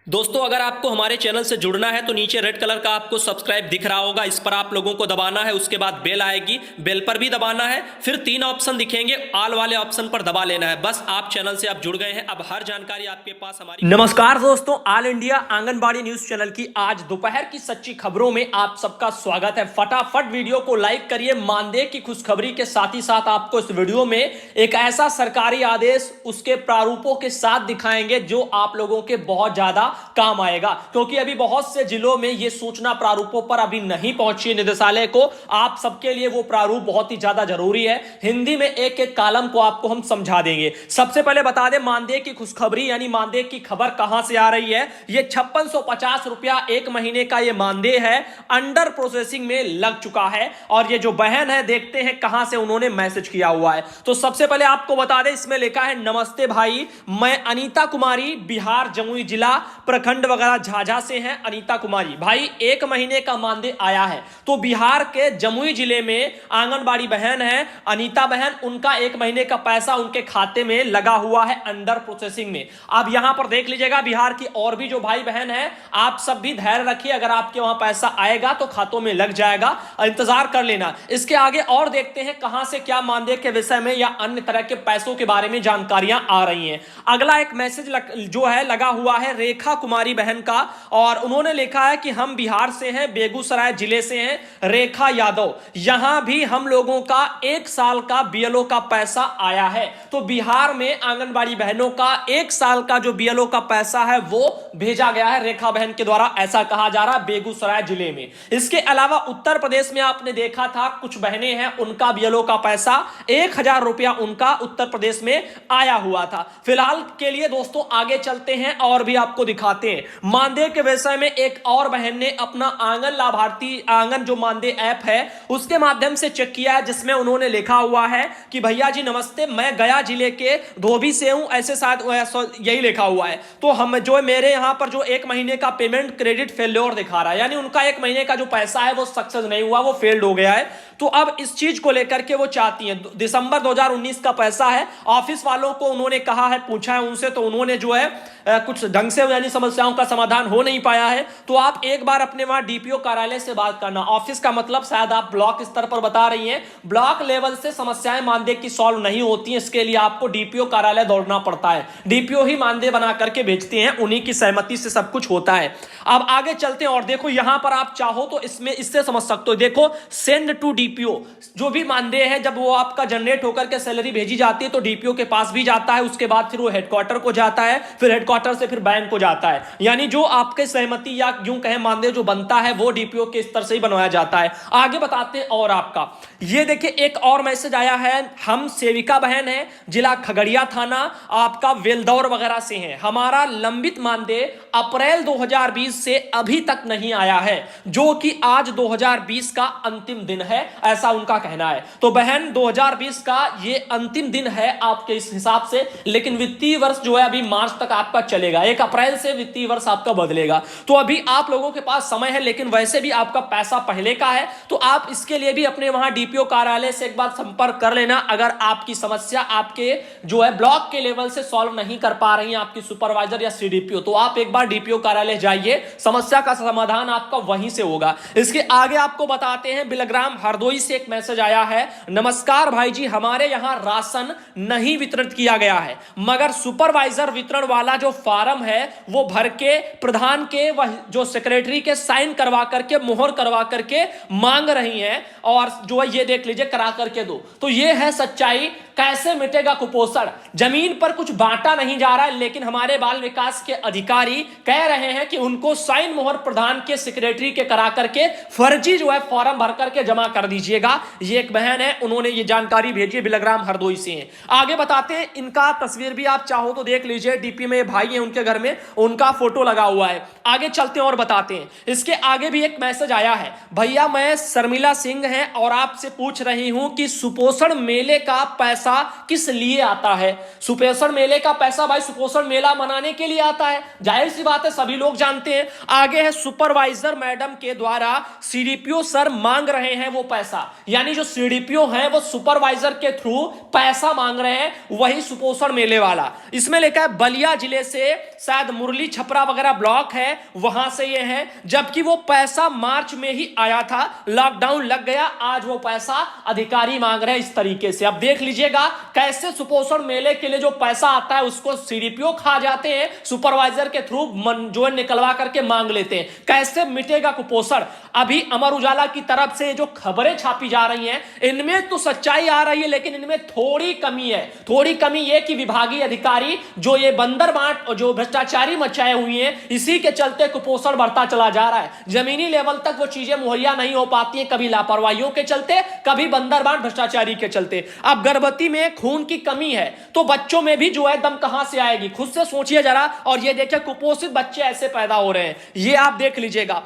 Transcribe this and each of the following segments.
दोस्तों, अगर आपको हमारे चैनल से जुड़ना है तो नीचे रेड कलर का आपको सब्सक्राइब दिख रहा होगा, इस पर आप लोगों को दबाना है। उसके बाद बेल आएगी, बेल पर भी दबाना है। फिर 3 ऑप्शन दिखेंगे, ऑल वाले ऑप्शन पर दबा लेना है। बस आप चैनल से आप जुड़ गए हैं, अब हर जानकारी आपके पास हमारी। नमस्कार दोस्तों, all India anganwadi news channel की आज दोपहर की सच्ची खबरों में आप सबका स्वागत है। फटाफट वीडियो को लाइक करिए। मानदेय की खुशखबरी के साथ ही साथ आपको इस वीडियो में एक ऐसा सरकारी आदेश उसके प्रारूपों के साथ दिखाएंगे जो आप लोगों के बहुत ज्यादा काम आएगा, क्योंकि अभी बहुत से जिलों में यह सूचना प्रारूपों पर अभी नहीं पहुंची निदेशालय को। आप सबके लिए वो प्रारूप बहुत ही ज्यादा जरूरी है। हिंदी में एक एक कॉलम को आपको हम समझा देंगे। सबसे पहले बता दें, मानदेय की खुशखबरी यानी मानदेय की खबर कहां से आ रही है। यह 5650 रुपया एक महीने का यह मानदेय है, अंडर प्रोसेसिंग में लग चुका है। और ये जो बहन है, देखते हैं कहां से उन्होंने मैसेज किया हुआ है। तो सबसे पहले आपको बता दें, इसमें लिखा है, नमस्ते भाई, मैं अनीता कुमारी, बिहार जमुई जिला प्रखंड वगैरह झाझा से हैं। अनीता कुमारी भाई, एक महीने का मानदेय आया है। तो बिहार के जमुई जिले में आंगनबाड़ी बहन है अनीता बहन, उनका एक महीने का पैसा उनके खाते में लगा हुआ है अंडर प्रोसेसिंग में। अब यहां पर देख लीजिएगा, बिहार की और भी जो भाई बहन है, आप सब भी धैर्य रखिए। अगर आपके वहां पैसा आएगा तो खातों में लग जाएगा, इंतजार कर लेना। इसके आगे और देखते हैं कहां से क्या मानदेय के विषय में या अन्य तरह के पैसों के बारे में जानकारियां आ रही हैं। अगला एक मैसेज जो है लगा हुआ है रेखा कुमारी बहन का, और उन्होंने लिखा है कि हम बिहार से हैं, बेगूसराय जिले से हैं। रेखा यादव, यहां भी हम लोगों का 1 साल का बीएलओ का पैसा आया है। तो बिहार में आंगनबाड़ी बहनों का 1 साल का जो बीएलओ का पैसा है वो भेजा गया है रेखा बहन के द्वारा, ऐसा कहा जा रहा है बेगूसराय जिले में। इसके अलावा उत्तर प्रदेश में आपने देखा था कुछ बहनें हैं, उनका बीएलओ का पैसा 1000 रुपया उनका उत्तर प्रदेश में आया हुआ था। फिलहाल के लिए दोस्तों आगे चलते हैं और भी आपको दिखाते हैं। मानदेय के विषय में एक और बहन ने अपना आंगन लाभार्थी आंगन जो मानदेय ऐप है उसके माध्यम से चेक किया है, जिसमें उन्होंने लिखा हुआ है कि भैया जी नमस्ते, मैं गया जिले के धोबी से हूं, ऐसे साथ यही लिखा हुआ है। तो हम जो मेरे यहां पर जो एक महीने का पेमेंट क्रेडिट फेल्योर दिखा रहा है, यानी उनका एक महीने का जो पैसा है वो सक्सेस नहीं हुआ, वो फेल्ड हो गया है। तो अब इस चीज को लेकर के वो चाहती हैं, दिसंबर 2019 का पैसा है। ऑफिस वालों को उन्होंने कहा है, पूछा है उनसे, तो उन्होंने जो है कुछ ढंग से यानी समस्याओं का समाधान हो नहीं पाया है। तो आप एक बार अपने वहां डीपीओ कार्यालय से बात करना। ऑफिस का मतलब शायद आप ब्लॉक स्तर पर बता रही हैं, ब्लॉक लेवल से समस्याएं मानदेय की सॉल्व नहीं होती हैं, इसके लिए आपको डीपीओ कार्यालय दौड़ना पड़ता है। डीपीओ ही मानदेय बना करके भेजते हैं, उन्हीं की सहमति से सब कुछ होता है। अब आगे चलते हैं और देखो यहां पर आप चाहो तो इसमें इससे समझ सकते हो। देखो, सेंड टू डीपीओ, जो भी मानदेय है जब वो आपका जनरेट होकर के सैलरी भेजी जाती है तो डीपीओ के पास भी जाता है, उसके बाद फिर वो हेडक्वार्टर को जाता है, फिर हेडक्वार्टर से फिर बैंक को जाता है। यानी जो आपके सहमति या यूं कहें मानदेय जो बनता है वो डीपीओ के स्तर से ही बनवाया जाता है। आगे बताते हैं और आपका ये देखिए एक और मैसेज आया है। हम सेविका बहन है, जिला खगड़िया थाना, आपका वेलदौर वगैरह से हैं। हमारा लंबित मानदेय अप्रैल 2020 से अभी तक नहीं आया है, जो कि आज 2020 का अंतिम दिन है, ऐसा उनका कहना है। तो बहन 2020 का ये अंतिम दिन है आपके इस हिसाब से, लेकिन वित्तीय वर्ष जो है अभी मार्च तक आपका चलेगा। 1 अप्रैल से वित्तीय वर्ष आपका बदलेगा। तो अभी आप लोगों के पास समय है, लेकिन वैसे भी आपका पैसा पहले का है, तो आप इसके लिए भी अपने वहां डीपीओ कार्यालय से एक बार संपर्क कर लेना। अगर आपकी समस्या आपके जो है ब्लॉक के लेवल से सॉल्व नहीं कर पा रही है आपकी सुपरवाइजर या सीडीपीओ, तो आप एक बार डीपीओ कार्यालय जाइए, समस्या का समाधान आपका वहीं से होगा। इसके आगे आपको बताते हैं, बिलग्राम हरदोई से एक मैसेज आया है। नमस्कार भाई जी, हमारे यहां राशन नहीं वितरित किया गया है, मगर सुपरवाइजर वितरण वाला जो फार्म है वो भर के प्रधान के वह जो सेक्रेटरी के साइन करवा करके मोहर करवा करके मांग रही हैं, और जो है ये देख लीजिए करा करके दो। तो ये है सच्चाई। कैसे मिटेगा कुपोषण? जमीन पर कुछ बांटा नहीं जा रहा है, लेकिन हमारे बाल विकास के अधिकारी कह रहे हैं कि उनको साइन मोहर प्रधान के सेक्रेटरी के करा करके फर्जी जो है फॉर्म भर करके जमा कर दीजिएगा। ये एक बहन है, उन्होंने ये जानकारी भेजी है, बिलग्राम हरदोई से है। आगे बताते हैं, इनका तस्वीर भी आप चाहो तो देख लीजिए, डीपी में भाई है उनके घर में, उनका फोटो लगा हुआ है। आगे चलते हैं और बताते हैं। इसके आगे भी एक मैसेज आया है, भैया मैं शर्मिला सिंह है और आपसे पूछ रही हूं कि सुपोषण मेले का पैसा किस लिए आता है। सुपोषण मेले का पैसा भाई सुपोषण मेला मनाने के लिए आता है, जाहिर सी बात है, सभी लोग जानते हैं। आगे है, सुपरवाइजर मैडम के द्वारा सीडीपीओ सर मांग रहे हैं वो पैसा। पैसा, यानी जो सीडीपीओ है वो सुपरवाइजर के थ्रू पैसा मांग रहे हैं, वही सुपोषण मेले वाला। इसमें लिखा है बलिया जिले से, शायद मुरली छपरा वगैरह ब्लॉक है, वहां से ये है, जबकि वो पैसा मार्च में ही आया था, लॉकडाउन लग गया, आज वो पैसा अधिकारी मांग रहे हैं इस तरीके से। अब देख लीजिएगा कैसे सुपोषण मेले के लिए जो पैसा आता है उसको सीडीपीओ खा जाते हैं, सुपरवाइजर के थ्रू जो है निकलवा करके मांग लेते हैं। कैसे मिटेगा कुपोषण? अभी अमर उजाला की तरफ से जो खबरें छापी जा रही हैं इनमें तो सच्चाई आ रही है, लेकिन इनमें थोड़ी कमी है। थोड़ी कमी यह कि विभागीय अधिकारी जो ये बंदर बांट और जो भ्रष्टाचारी मचाए हुए हैं, इसी के चलते कुपोषण बढ़ता चला जा रहा है। जमीनी लेवल तक वो चीजें मुहैया नहीं हो पाती हैं, कभी लापरवाहियों के चलते, कभी बंदर बांट भ्रष्टाचारी के चलते। अब गर्भवती में खून की कमी है तो बच्चों में भी जो है दम कहां से आएगी? खुद से सोचिए जरा। और ये देखिए कुपोषित बच्चे ऐसे पैदा हो रहे हैं, ये आप देख लीजिएगा।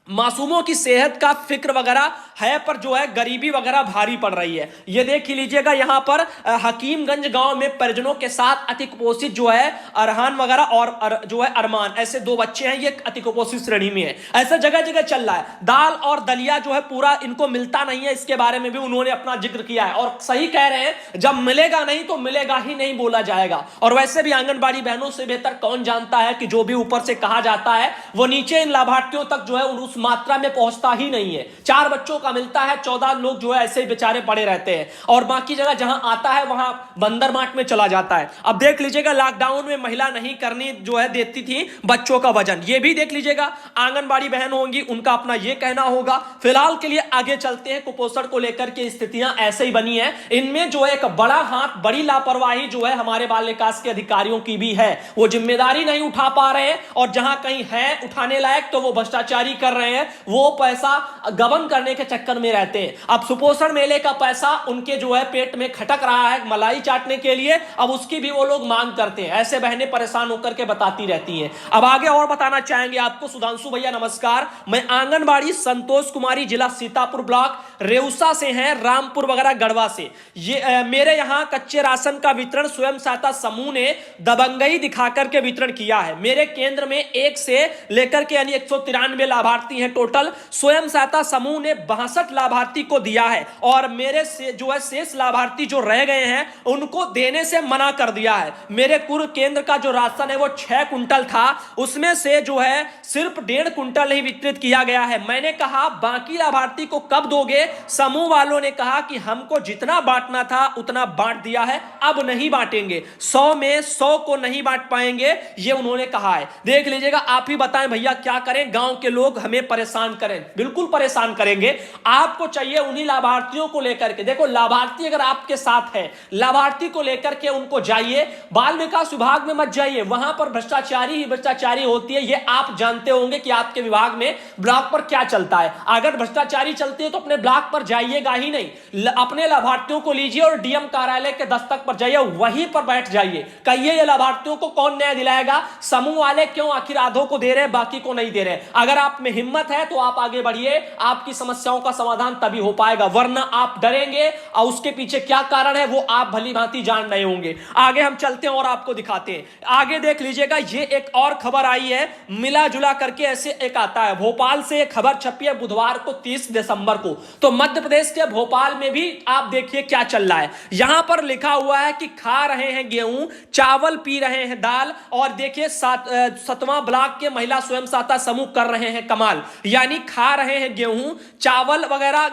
मासूमों की सेहत का फिक्र वगैरह है, पर जो है गरीबी वगैरह भारी पड़ रही है। ये देख लीजिएगा यहां पर हकीमगंज गांव में परिजनों के साथ अति कुपोषित जो है अरहान वगैरह और जो है अरमान, ऐसे दो बच्चे हैं, ये अति कुपोषित श्रेणी में है। ऐसा जगह जगह चल रहा है। दाल और दलिया जो है पूरा इनको मिलता नहीं है, इसके बारे में भी उन्होंने अपना जिक्र किया है और सही कह रहे हैं, जब मिलेगा नहीं तो मिलेगा ही नहीं बोला जाएगा। और वैसे भी आंगनबाड़ी बहनों से बेहतर कौन जानता है कि जो भी ऊपर से कहा जाता है वो नीचे इन लाभार्थियों तक जो है उस मात्रा में पहुंचता ही नहीं है। 4 बच्चों का मिलता है, 14 लोग जो है ऐसे ही बेचारे पड़े रहते हैं और बाकी जगह जहां आता है वहां बंदर मार्ट में चला जाता है। अब देख लीजिएगा लॉकडाउन में महिला नहीं करनी जो है देती थी बच्चों का वजन, ये भी देख लीजिएगा। आंगनबाड़ी बहन होंगी, उनका अपना ये कहना होगा। फिलहाल के लिए आगे चलते हैं। कुपोषण को लेकर के स्थितियां ऐसे ही बनी है, इनमें जो एक बड़ा हाथ, बड़ी लापरवाही जो है हमारे बाल विकास के अधिकारियों की भी है। वो जिम्मेदारी नहीं उठा पा रहे हैं और जहां कहीं है उठाने लायक तो वो भ्रष्टाचारी कर रहे हैं, वो पैसा गबन करने के चक्कर में रहते हैं। अब सुपोषण मेले का पैसा उनके जो है पेट में खटक रहा है मलाई चाटने के लिए, अब उसकी भी वो लोग मांग करते हैं। ऐसे बहनें परेशान होकर के बताती रहती हैं। अब आगे और बताना चाहेंगे आपको। सुधांशु भैया नमस्कार, मैं आंगनबाड़ी संतोष कुमारी, जिला सीतापुर ब्लॉक, रेउसा से हैं, रामपुर वगैरह गढ़वा से। ये मेरे यहाँ कच्चे राशन का वितरण स्वयं सहायता समूह ने दबंगई दिखाकर के वितरण किया है। मेरे केंद्र में 1 से लेकर के यानी 193 लाभार्थी हैं टोटल। स्वयं सहायता समूह ने 62 लाभार्थी को दिया है और मेरे से जो है शेष लाभार्थी जो रह गए हैं उनको देने से मना कर दिया है। मेरे कुल केंद्र का जो राशन है वो 6 कुंटल था, उसमें से जो है सिर्फ 1.5 कुंटल ही वितरित किया गया है। मैंने कहा बाकी लाभार्थी को कब दोगे? समूह वालों ने कहा कि हमको जितना बांटना था उतना बांट दिया है, अब नहीं बांटेंगे, 100 में 100 को नहीं बांट पाएंगे, ये उन्होंने कहा है। देख लीजिएगा, आप ही बताएं भैया क्या करें? गांव के लोग हमें परेशान करें, बिल्कुल परेशान करेंगे। आपको चाहिए उन्हीं लाभार्थियों को लेकर के, देखो लाभार्थी अगर आपके साथ है, लाभार्थी को लेकर के उनको जाइए, बाल विकास विभाग में मत जाइए, वहां पर भ्रष्टाचारी ही भ्रष्टाचारी होती है। ये आप जानते होंगे कि आपके विभाग में ब्लॉक पर क्या चलता है। अगर भ्रष्टाचारी चलती है तो अपने ब्लॉक पर जाइएगा ही नहीं, अपने लाभार्थियों को लीजिए और डीएम कार्यालय के दस्तक पर जाइए, वहीं पर बैठ जाइए, कहिए ये लाभार्थियों को कौन न्याय दिलाएगा? समूह वाले क्यों आखिर आधों को दे रहे हैं बाकी को नहीं दे रहे? अगर आप में हिम्मत है तो आप आगे बढ़िए, आपकी समस्याओं का समाधान तभी हो पाएगा, वरना आप डरेंगे और उसके पीछे क्या कारण है वो आप भली भांति जान रहे होंगे। आगे हम चलते हैं और आपको दिखाते हैं। आगे देख लीजिएगा, ये एक और खबर आई है, मिला जुला करके ऐसे एक आता है। भोपाल से एक खबर छपी है बुधवार को 30 दिसंबर को। तो मध्य प्रदेश के भोपाल में भी आप देखिए क्या चल रहा है। यहां पर लिखा हुआ है कि खा रहे हैं गेहूं, चावल पी रहे हैं दाल, और देखिए 7वां ब्लॉक के महिला स्वयं सहायता समूह कर रहे हैं कमाल, यानी खा रहे हैं गेहूं, चावल वगैरह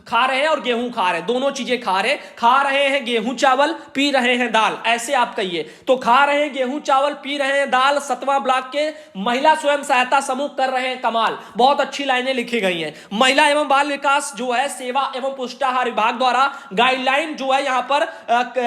खा रहे हैं और गेहूं खा रहे हैं, दोनों चीजें खा रहे हैं गेहूं चावल, पी रहे हैं दाल, ऐसे आप कहिए। तो खा रहे हैं गेहूं चावल, पी रहे हैं दाल, 7वां ब्लॉक के महिला स्वयं सहायता समूह कर रहे हैं कमाल। बहुत अच्छी लाइनें लिखी गई हैं। महिला एवं बाल विकास जो है सेवा एवं पुष्टाहार विभाग द्वारा गाइडलाइन जो है यहां पर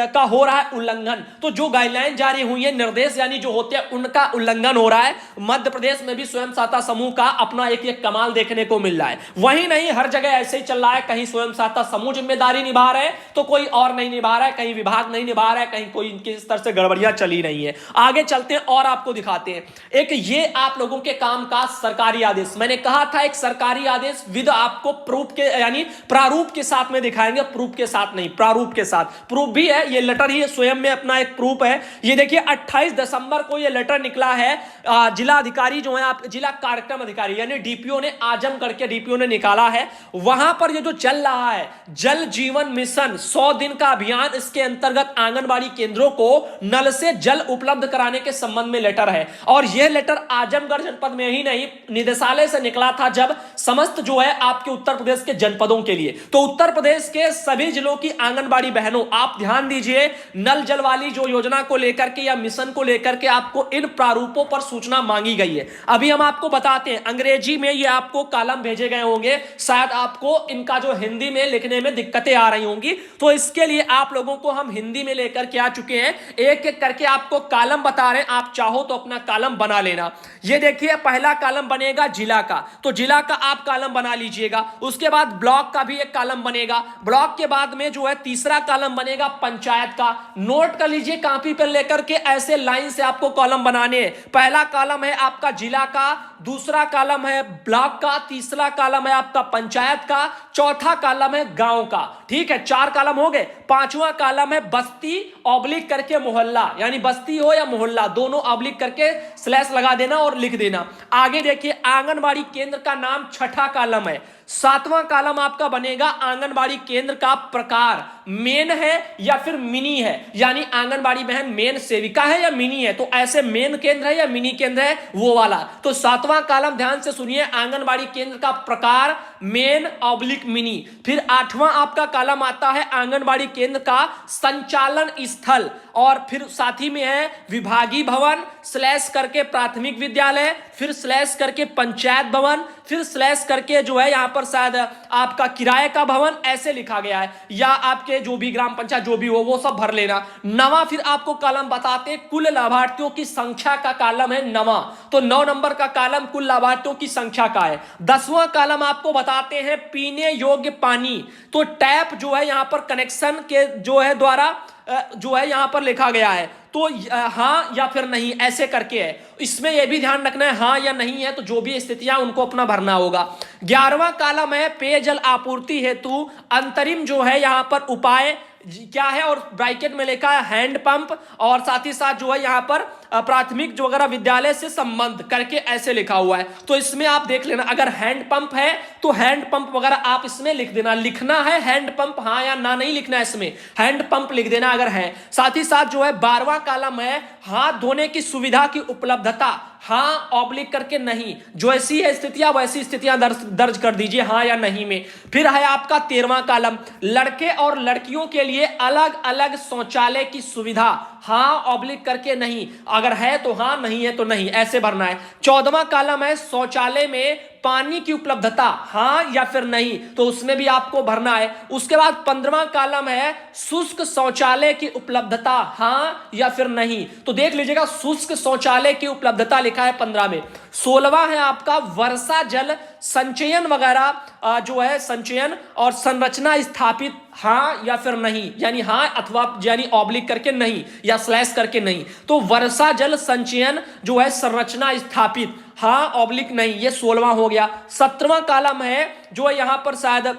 का हो रहा है उल्लंघन। तो जो गाइडलाइन जारी हुई है, निर्देश यानी जो होते हैं, उनका उल्लंघन हो रहा है। मध्य प्रदेश में भी स्वयं सहायता समूह का अपना एक कमाल देखने को मिल रहा है। वहीं नहीं, हर जगह ऐसे ही चल रहा है, कहीं स्वयं सहायता समूह जिम्मेदारी निभा रहे हैं तो कोई और नहीं निभा रहा है, कहीं विभाग नहीं निभा रहा है, कहीं कोई इनके इस तरह से गड़बड़ियां चली रही है। आगे चलते हैं और आपको दिखाते हैं एक ये आप लोगों के काम का सरकारी आदेश। मैंने कहा था एक सरकारी आदेश विद आपको प्रूफ के यानी प्रारूप के साथ में दिखाएंगे, प्रूफ के साथ नहीं, प्रारूप के साथ। प्रूफ भी है, ये लेटर ही स्वयं में अपना एक प्रूफ है। ये देखिए 28 दिसंबर को ये लेटर निकला है। जिला अधिकारी जो है, आप जिला कार्यक्रम अधिकारी यानी डीपीओ ने, आजमगढ़ के डीपीओ ने निकाला है। वहां पर ये जो चल रहा है जल जीवन मिशन 100 दिन का अभियान, इसके अंतर्गत आंगनबाड़ी केंद्रों को नल से जल उपलब्ध कराने के संबंध में लेटर है। और यह लेटर आजमगढ़ जनपद में ही नहीं, निदेशालय से निकला था, जब समस्त जो है आपके उत्तर प्रदेश के जनपदों के लिए। तो उत्तर प्रदेश के सभी जिलों की आंगनबाड़ी बहनों, आप ध्यान दीजिए, नल जल वाली जो योजना को लेकर के या मिशन को लेकर के आपको इन प्रारूपों पर सूचना मांगी गई है। अभी हम आपको बताते हैं, अंग्रेजी में ये आपको कॉलम भेजे गए होंगे, शायद आपको इनका जो हिंदी में लिखने में दिक्कतें आ रही होंगी, तो इसके लिए आप लोगों को हम हिंदी में लेकर के आ चुके हैं। एक एक करके आपको कॉलम बता रहे हैं, आप चाहो तो अपना कॉलम बना लेना। ये देखिए, पहला कॉलम बनेगा जिला का, तो जिला का आप कॉलम बना लीजिएगा। उसके बाद ब्लॉक का भी एक कॉलम बनेगा। ब्लॉक के बाद में जो है तीसरा कॉलम बनेगा पंचायत का। नोट कर लीजिए कॉपी पर लेकर के, ऐसे लाइन से आपको कॉलम बनाने हैं। पहला कॉलम है आपका जिला का, दूसरा कॉलम है ब्लॉक का, तीसरा कॉलम है आपका पंचायत का, चौथा कॉलम है गांव का। ठीक है, 4 कॉलम हो गए। पांचवा कॉलम है बस्ती ऑब्लिक करके मोहल्ला, यानी बस्ती हो या मोहल्ला दोनों ऑब्लिक करके स्लैश लगा देना और लिख देना। आगे देखिए, आंगनबाड़ी केंद्र का नाम छठा कॉलम है। 7वां कॉलम आपका बनेगा आंगनबाड़ी केंद्र का प्रकार, मेन है या फिर मिनी है, यानी आंगनबाड़ी बहन मेन सेविका है या मिनी है, तो ऐसे मेन केंद्र है या मिनी केंद्र है वो वाला। तो 7वां कॉलम ध्यान से सुनिए, आंगनबाड़ी केंद्र का प्रकार मेन ऑब्लिक मिनी। फिर 8वां आपका कॉलम आता है आंगनबाड़ी केंद्र का संचालन स्थल, और फिर साथ ही में है विभागीय भवन स्लैश करके प्राथमिक विद्यालय, फिर स्लैश करके पंचायत भवन, फिर स्लैश करके जो है यहां पर शायद आपका किराए का भवन, ऐसे लिखा गया है, या आपके जो भी ग्राम पंचायत जो भी हो वो सब भर लेना। 9वां फिर आपको कॉलम बताते हैं कुल लाभार्थियों की संख्या का कॉलम है 9वां, तो 9 नंबर का कॉलम कुल लाभार्थियों की संख्या का है। 10वां कॉलम आपको बताते हैं पीने योग्य पानी, तो टैप जो है यहां पर कनेक्शन के जो है द्वारा जो है यहां पर लिखा गया है, तो हां या फिर नहीं ऐसे करके है। इसमें यह भी ध्यान रखना है हां या नहीं है, तो जो भी स्थितियां उनको अपना भरना होगा। 11वां कॉलम है पेयजल आपूर्ति हेतु अंतरिम जो है यहां पर उपाय क्या है, और ब्रैकेट में लिखा है हैंड पंप, और साथ ही साथ जो है यहां पर प्राथमिक जो वगैरह विद्यालय से संबंध करके ऐसे लिखा हुआ है। तो इसमें आप देख लेना, अगर हैंड पंप है तो हैंड पंप वगैरह आप इसमें लिख देना, लिखना है हैंड पंप हाँ या ना नहीं लिखना है, इसमें हैंड पंप लिख देना अगर है। साथ ही साथ जो है 12वां कॉलम है हाथ धोने की सुविधा की उपलब्धता, हां ऑब्लिक करके नहीं, जो ऐसी है स्थितियां वैसी स्थितियां दर्ज कर दीजिए हां या नहीं में। फिर है आपका 13वां कॉलम लड़के और लड़कियों के लिए अलग अलग शौचालय की सुविधा, हां ऑब्लिक करके नहीं, अगर है तो हां नहीं है तो नहीं, ऐसे भरना है। 14वां कॉलम है शौचालय में पानी की उपलब्धता, हां या फिर नहीं, तो उसमें भी आपको भरना है। उसके बाद 15वां कॉलम है शुष्क शौचालय की उपलब्धता, हां या फिर नहीं, तो देख लीजिएगा शुष्क शौचालय की उपलब्धता लिखा है 15 में। 16वां है आपका वर्षा जल संचयन वगैरह जो है संचयन और संरचना स्थापित, हां या फिर नहीं, यानी हां अथवा यानी ऑब्लिक करके नहीं या स्लैश करके नहीं, तो वर्षा जल संचयन जो है संरचना स्थापित, हां ऑब्लिक नहीं, ये 16वां हो गया। 17वां कॉलम है जो है यहां पर शायद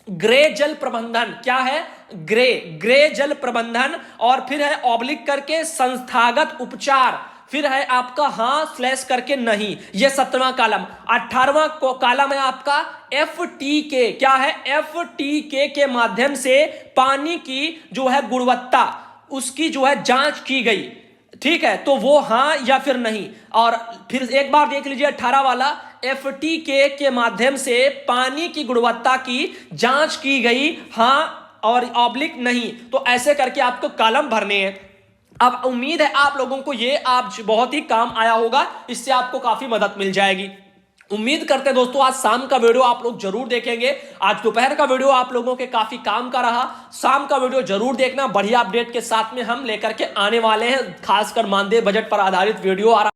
ग्रे जल प्रबंधन, क्या है ग्रे जल प्रबंधन, और फिर है ऑब्लिक करके संस्थागत उपचार, फिर है आपका हां स्लैश करके नहीं, ये 17वां कॉलम। 18वां कॉलम है आपका FTK, क्या है FTK के माध्यम से पानी की जो है गुणवत्ता उसकी जो है जांच की गई, ठीक है, तो वो हां या फिर नहीं। और फिर एक बार देख लीजिए 18 वाला FTK के माध्यम से पानी की गुणवत्ता की जांच की गई, हां और ऑब्लिक नहीं, तो ऐसे करके आपको कॉलम भरने हैं। अब उम्मीद है आप लोगों को ये आप बहुत ही काम आया होगा, इससे आपको काफी मदद मिल जाएगी। उम्मीद करते हैं दोस्तों आज शाम का वीडियो आप लोग जरूर देखेंगे। आज दोपहर का वीडियो आप लोगों के काफी काम का रहा, शाम का वीडियो जरूर देखना, बढ़िया अपडेट के साथ में हम लेकर के आने वाले हैं, खासकर मानदेय बजट पर आधारित वीडियो।